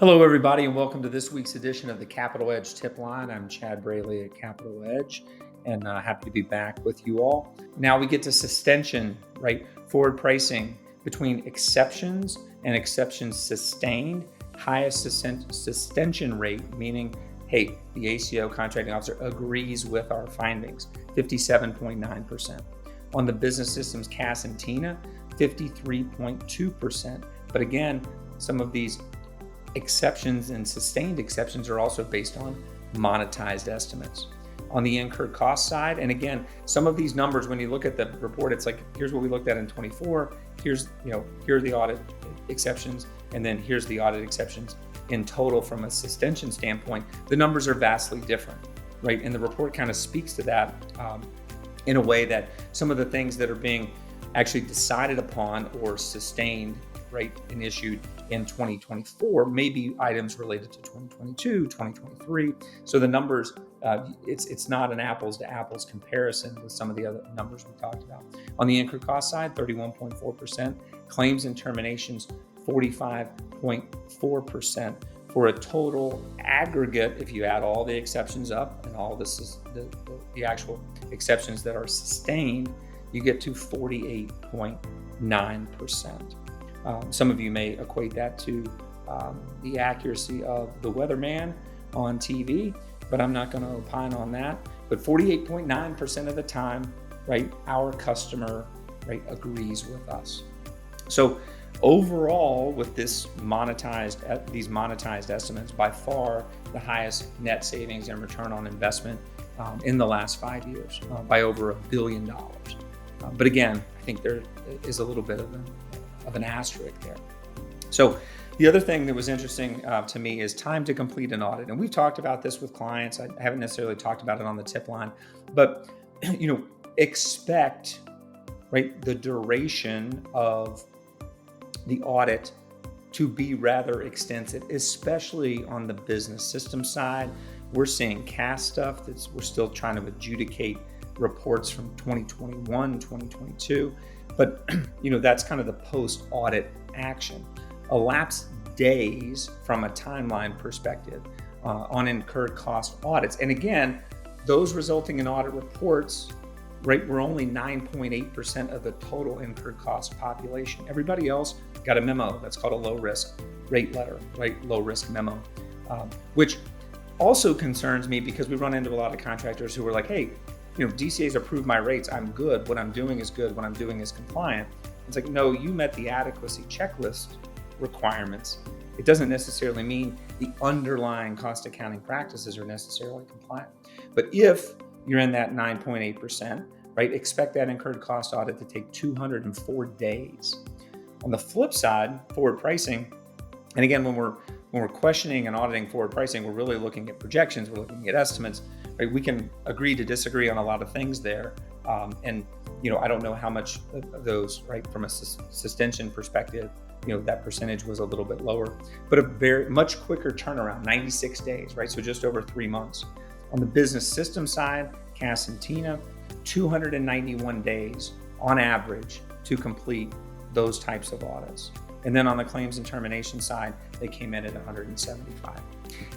Hello, everybody, and welcome to this week's edition of the Capital Edge Tip Line. I'm Chad Braley at Capital Edge, and happy to be back with you all. Now we get to sustention, right? Forward pricing between exceptions and exceptions sustained. Highest sustention rate, meaning, hey, the ACO contracting officer agrees with our findings, 57.9%. On the business systems CAS and TINA, 53.2%. But again, some of these exceptions and sustained exceptions are also based on monetized estimates. On the incurred cost side, and again, some of these numbers, when you look at the report, it's like, here's what we looked at in 24, here are the audit exceptions, and then here's the audit exceptions in total from a sustention standpoint. The numbers are vastly different, right? And the report kind of speaks to that in a way that some of the things that are being actually decided upon or sustained, right, and issued in 2024 may be items related to 2022, 2023. So the numbers, it's not an apples to apples comparison with some of the other numbers we talked about. On the incurred cost side, 31.4%, claims and terminations, 45.4%, for a total aggregate, if you add all the exceptions up and all this is the actual exceptions that are sustained, you get to 48.9%. Some of you may equate that to the accuracy of the weatherman on TV, but I'm not going to opine on that. But 48.9% of the time, right, our customer, right, agrees with us. So overall, with these monetized estimates, by far the highest net savings and return on investment in the last 5 years, by over $1 billion. But again, I think there is a little bit of an asterisk there. So the other thing that was interesting to me is time to complete an audit. And we've talked about this with clients. I haven't necessarily talked about it on the tip line, but expect, right, the duration of the audit to be rather extensive, especially on the business system side. We're seeing CAS stuff we're still trying to adjudicate reports from 2021, 2022. But that's kind of the post-audit action. Elapsed days from a timeline perspective on incurred cost audits. And again, those resulting in audit reports, right, were only 9.8% of the total incurred cost population. Everybody else got a memo that's called a low-risk rate letter, right, low-risk memo, which also concerns me because we run into a lot of contractors who are like, hey, DCAs approve my rates. I'm good. What I'm doing is good. What I'm doing is compliant. It's like, no, you met the adequacy checklist requirements. It doesn't necessarily mean the underlying cost accounting practices are necessarily compliant. But if you're in that 9.8%, right, expect that incurred cost audit to take 204 days. On the flip side, forward pricing, and again, when we're questioning and auditing forward pricing, we're really looking at projections, we're looking at estimates. Right, we can agree to disagree on a lot of things there. And I don't know how much of those, right, from a sustention perspective, that percentage was a little bit lower, but a very much quicker turnaround, 96 days, right? So just over 3 months. On the business system side, CAS and TINA, 291 days on average to complete those types of audits. And then on the claims and termination side, they came in at 175.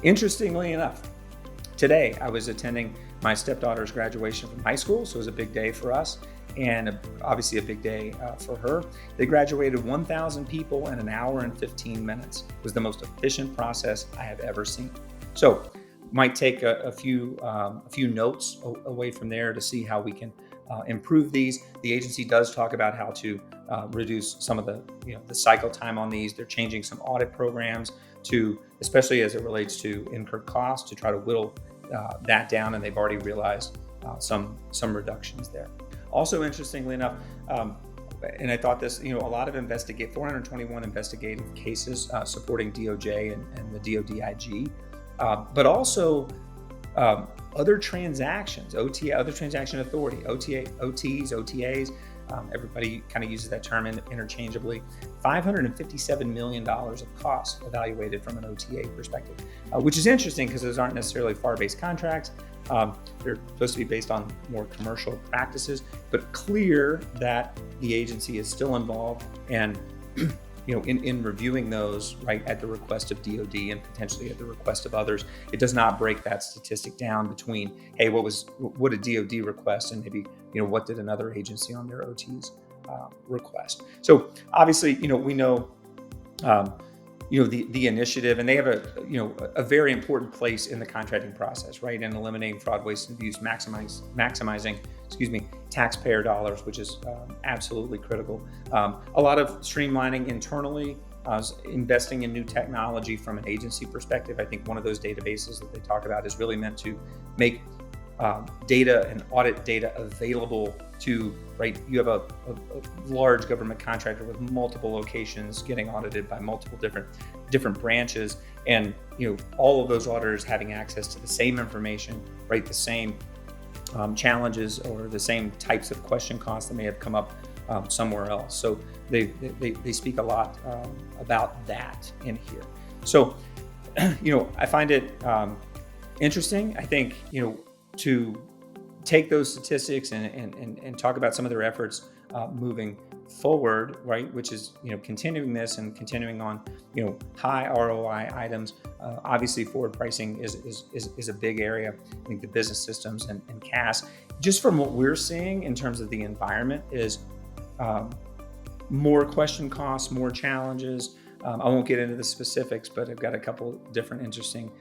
Interestingly enough, today, I was attending my stepdaughter's graduation from high school, so it was a big day for us, and obviously a big day for her. They graduated 1,000 people in 1 hour and 15 minutes. It was the most efficient process I have ever seen. So, might take a few notes away from there to see how we can improve these. The agency does talk about how to reduce some of the cycle time on these. They're changing some audit programs to, especially as it relates to incurred costs, to try to whittle that down, and they've already realized some reductions there. Also, interestingly enough, and I thought this, a lot of 421 investigative cases supporting DOJ and the DODIG, but also other transactions, OTA, other transaction authority, OTAs, OTAs. Everybody kind of uses that term interchangeably. $557 million of costs evaluated from an OTA perspective, which is interesting because those aren't necessarily FAR-based contracts. They're supposed to be based on more commercial practices, but clear that the agency is still involved and in reviewing those, right, at the request of DoD and potentially at the request of others, it does not break that statistic down between, hey, what did DoD request, and maybe, what did another agency on their OTs request. So obviously, we know, the initiative, and they have a very important place in the contracting process, right, in eliminating fraud, waste, and abuse, maximizing taxpayer dollars, which is absolutely critical. A lot of streamlining internally, investing in new technology from an agency perspective. I think one of those databases that they talk about is really meant to make data and audit data available to, right, you have a large government contractor with multiple locations getting audited by multiple different branches, and all of those auditors having access to the same information, right, the same challenges or the same types of question costs that may have come up somewhere else. So they speak a lot about that in here. So I find it interesting. I think to take those statistics and talk about some of their efforts moving forward, right, which is continuing this and continuing on high ROI items. Obviously, forward pricing is a big area. I think the business systems and CAS, just from what we're seeing in terms of the environment, is more question costs, more challenges. I won't get into the specifics, but I've got a couple different interesting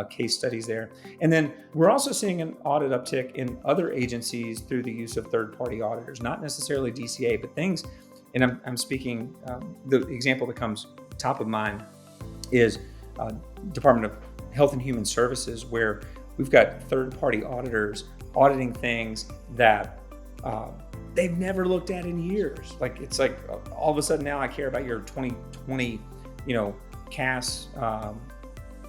case studies there. And then we're also seeing an audit uptick in other agencies through the use of third-party auditors, not necessarily DCAA, but things, and I'm speaking, the example that comes top of mind is Department of Health and Human Services, where we've got third-party auditors auditing things that they've never looked at in years. Like, it's like all of a sudden now I care about your 2020 CAS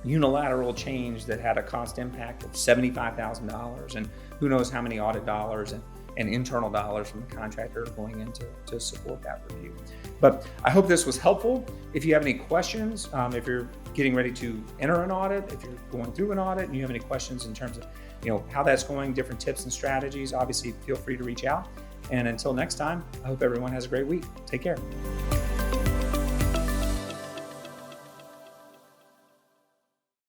unilateral change that had a cost impact of $75,000, and who knows how many audit dollars and internal dollars from the contractor going in to support that review. But I hope this was helpful. If you have any questions, if you're getting ready to enter an audit, if you're going through an audit and you have any questions in terms of how that's going, different tips and strategies, obviously feel free to reach out. And until next time, I hope everyone has a great week. Take care.